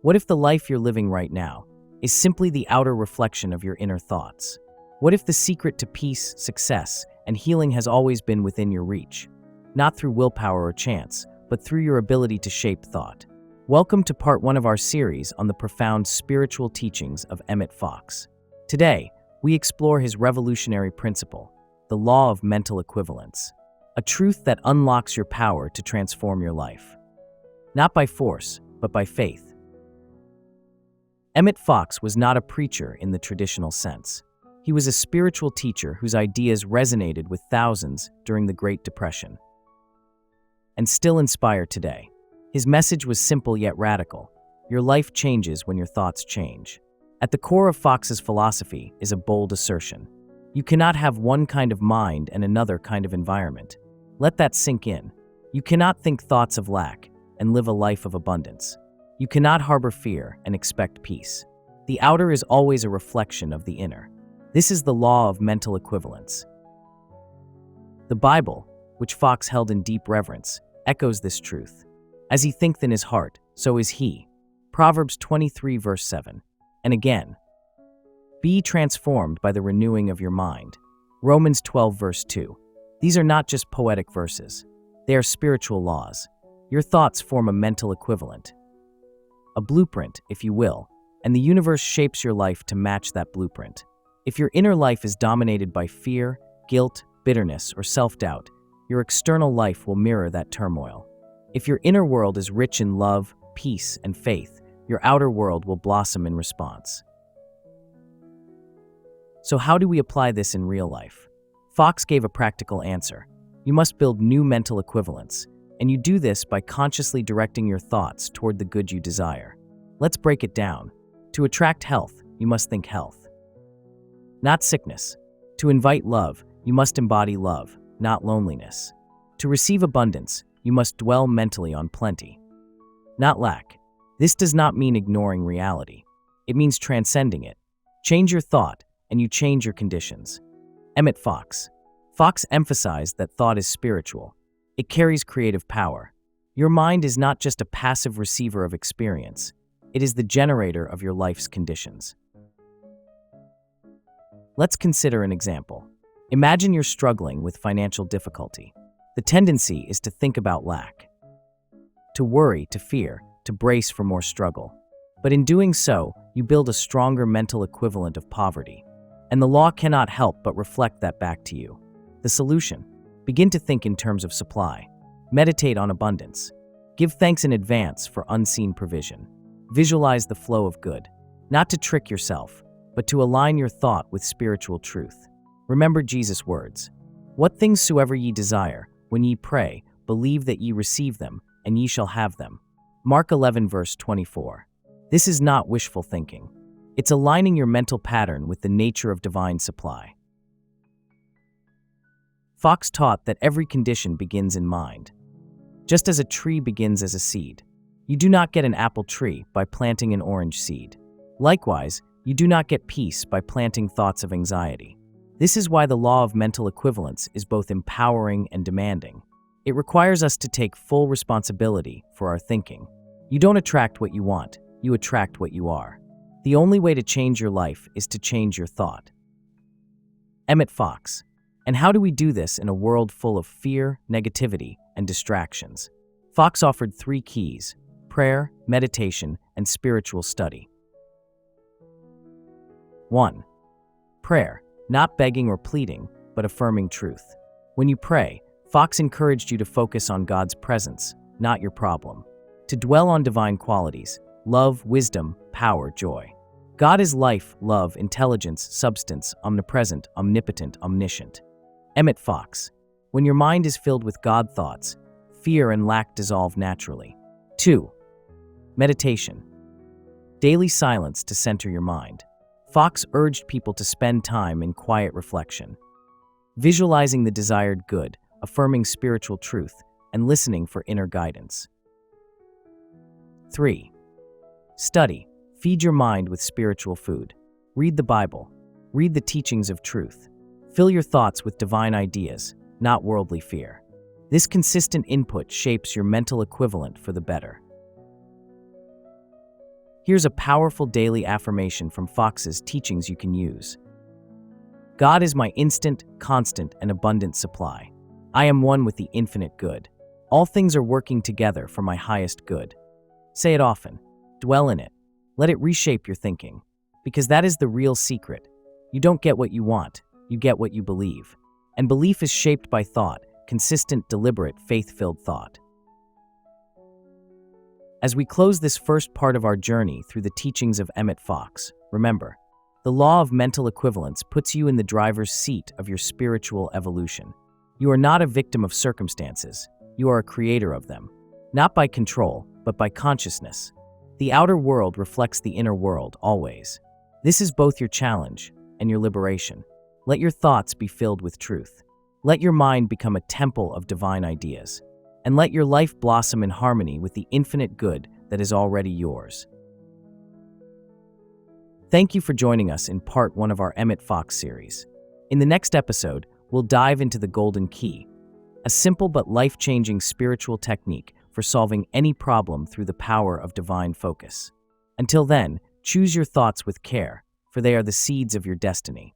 What if the life you're living right now is simply the outer reflection of your inner thoughts? What if the secret to peace, success, and healing has always been within your reach? Not through willpower or chance, but through your ability to shape thought. Welcome to part 1 of our series on the profound spiritual teachings of Emmet Fox. Today, we explore his revolutionary principle, the law of mental equivalence, a truth that unlocks your power to transform your life. Not by force, but by faith. Emmet Fox was not a preacher in the traditional sense. He was a spiritual teacher whose ideas resonated with thousands during the Great Depression and still inspire today. His message was simple yet radical. Your life changes when your thoughts change. At the core of Fox's philosophy is a bold assertion. You cannot have one kind of mind and another kind of environment. Let that sink in. You cannot think thoughts of lack and live a life of abundance. You cannot harbor fear and expect peace. The outer is always a reflection of the inner. This is the law of mental equivalence. The Bible, which Fox held in deep reverence, echoes this truth. As he thinketh in his heart, so is he. Proverbs 23 verse 7. And again, be transformed by the renewing of your mind. Romans 12 verse 2. These are not just poetic verses. They are spiritual laws. Your thoughts form a mental equivalent, a blueprint, if you will, and the universe shapes your life to match that blueprint. If your inner life is dominated by fear, guilt, bitterness, or self-doubt, your external life will mirror that turmoil. If your inner world is rich in love, peace, and faith, your outer world will blossom in response. So how do we apply this in real life? Fox gave a practical answer. You must build new mental equivalents, and you do this by consciously directing your thoughts toward the good you desire. Let's break it down. To attract health, you must think health, not sickness. To invite love, you must embody love, not loneliness. To receive abundance, you must dwell mentally on plenty, not lack. This does not mean ignoring reality. It means transcending it. Change your thought, and you change your conditions. Emmet Fox. Fox emphasized that thought is spiritual. It carries creative power. Your mind is not just a passive receiver of experience. It is the generator of your life's conditions. Let's consider an example. Imagine you're struggling with financial difficulty. The tendency is to think about lack, to worry, to fear, to brace for more struggle. But in doing so, you build a stronger mental equivalent of poverty. And the law cannot help but reflect that back to you. The solution: begin to think in terms of supply. Meditate on abundance. Give thanks in advance for unseen provision. Visualize the flow of good, not to trick yourself, but to align your thought with spiritual truth. Remember Jesus' words. What things soever ye desire, when ye pray, believe that ye receive them, and ye shall have them. Mark 11 verse 24. This is not wishful thinking. It's aligning your mental pattern with the nature of divine supply. Fox taught that every condition begins in mind. Just as a tree begins as a seed, you do not get an apple tree by planting an orange seed. Likewise, you do not get peace by planting thoughts of anxiety. This is why the law of mental equivalence is both empowering and demanding. It requires us to take full responsibility for our thinking. You don't attract what you want, you attract what you are. The only way to change your life is to change your thought. Emmet Fox. And how do we do this in a world full of fear, negativity, and distractions? Fox offered 3 keys: prayer, meditation, and spiritual study. 1. Prayer, not begging or pleading, but affirming truth. When you pray, Fox encouraged you to focus on God's presence, not your problem. To dwell on divine qualities: love, wisdom, power, joy. God is life, love, intelligence, substance, omnipresent, omnipotent, omniscient. Emmet Fox. When your mind is filled with God thoughts, fear and lack dissolve naturally. 2. Meditation. Daily silence to center your mind. Fox urged people to spend time in quiet reflection, visualizing the desired good, affirming spiritual truth, and listening for inner guidance. 3. Study. Feed your mind with spiritual food. Read the Bible. Read the teachings of truth. Fill your thoughts with divine ideas, not worldly fear. This consistent input shapes your mental equivalent for the better. Here's a powerful daily affirmation from Fox's teachings you can use. God is my instant, constant, and abundant supply. I am one with the infinite good. All things are working together for my highest good. Say it often. Dwell in it. Let it reshape your thinking. Because that is the real secret. You don't get what you want, you get what you believe. And belief is shaped by thought, consistent, deliberate, faith-filled thought. As we close this first part of our journey through the teachings of Emmet Fox, remember, the law of mental equivalence puts you in the driver's seat of your spiritual evolution. You are not a victim of circumstances, you are a creator of them. Not by control, but by consciousness. The outer world reflects the inner world, always. This is both your challenge and your liberation. Let your thoughts be filled with truth. Let your mind become a temple of divine ideas. And let your life blossom in harmony with the infinite good that is already yours. Thank you for joining us in part 1 of our Emmet Fox series. In the next episode, we'll dive into the Golden Key, a simple but life-changing spiritual technique for solving any problem through the power of divine focus. Until then, choose your thoughts with care, for they are the seeds of your destiny.